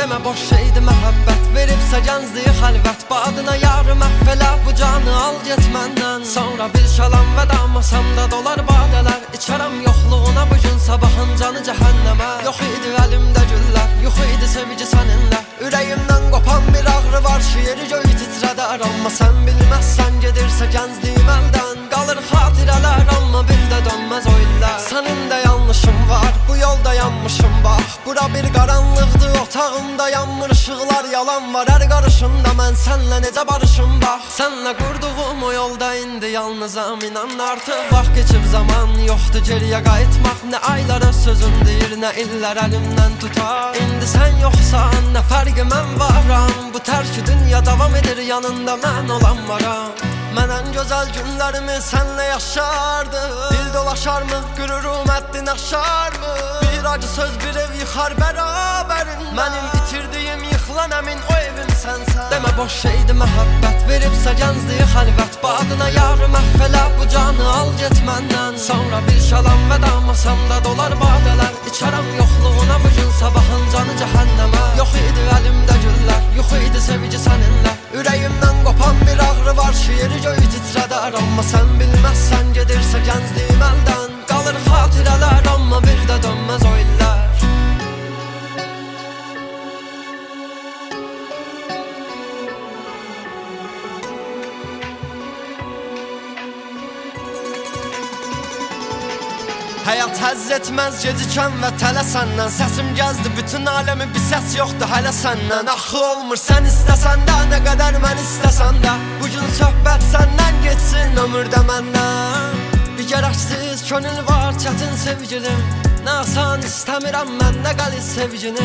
Demə boş şeydi məhəbbət, veribsə gəncliyi xəlvət. Badına yarı məhvələ, bu canı al get məndən. Sonra bir şalam vəda, masamda dolar badələr. İçərəm yoxluğuna bugün, sabahın canı cəhənnəmə. Yox idi əlimdə güllər, yox idi sevici səninlə. Ürəyimdən qopan bir ağrı var, şiiri göy titrədər. Amma sən bilməzsən, gedirsə gəncliyim əldən. Qalır xatirələr, amma bir də dönməz o illər. Sənin də yanlışın var, bu yolda yanmışım bax. Bura bir qaranlıqdı, otağımda yanmır ışıqlar. Yalan var hər qarışında, mən sənlə necə barışım bax. Sənlə qurduğum o yolda indi yalnızam, inan artıq vaxt keçib zaman yoxdur geriyə qayıtmaq. Nə aylara sözün deyir, nə illər əlimdən tutar. İndi sən yoxsan, nə fərqi mən varam. Bu tərki dünya davam edir, yanında mən olan varam. Mən ən gözəl günlərimi sənlə yaşardım. Dil dolaşarmı, qürurum həddini aşarmı? Bir acı söz bir ev yıxar bərabərində. Mənim itirdiyim yıxılan əmin o evim sənsən. Demə boş şeydi məhəbbət, veribsə gəncliyi xəlvət. Badına yarı məhvələ, bu canı al get məndən. Sonra bir şalam vəda, masamda dolar badələr. İçərəm yoxluğuna bugün, sabahın canı cəhənnəmə. Yox idi əlimdə güllər, yox idi sevici səninlə. Ürəyimdən qopan bir ağrı var, şiiri göy titrədər. Amma sən bilməzsən, gedirsə gəncliyim əldən. Qalır xatirələr, amma bir də dönməz o illər. Həyat həzz etməz gecikən və tələ səndən. Səsim gəzdi bütün aləmi, bir səs yoxdur hələ səndən. Axı olmur sən istəsən də, nə qədər mən istəsən də. Bugün söhbət səndən geçsin, ömürdə məndən. Bir gərəksiz könül var, çətin sevgilim. Nə asan istəmirəm mən, nə qəliz sevgini.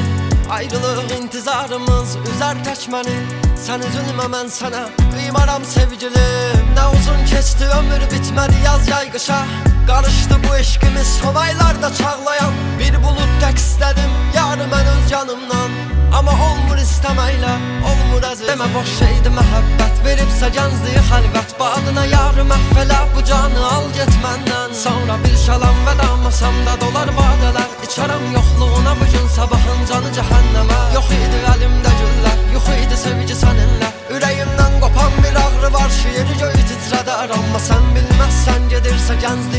Ayrılıq intizarımız üzər tək məni. Sən üzülmə, mən sənə qıymaram sevgilim. Nə uzun keçdi ömür, bitmədi yaz yay qışa. Qarışdı bu eşqimiz son aylarda çağlayan. Bir bulut tək istədim, yarı mən öz canımdan. Amma olmur istəməklə, olmur əziz. Demə boş şeydi məhəbbət, veribsə gəncliyi xəlvət. Badına yarı məhvələ, bu canı al get məndən. Sonra bir şalam vəda, masamda dolar badələr. İçərəm yoxluğuna bugün, sabahın canı cəhənnəmə. Yox idi əlimdə güllər, yox idi sevici səninlə. Ürəyimdən qopan bir ağrı var, şiiri göy titrədər. Amma sən bilməzsən, gedirsə gəncliyi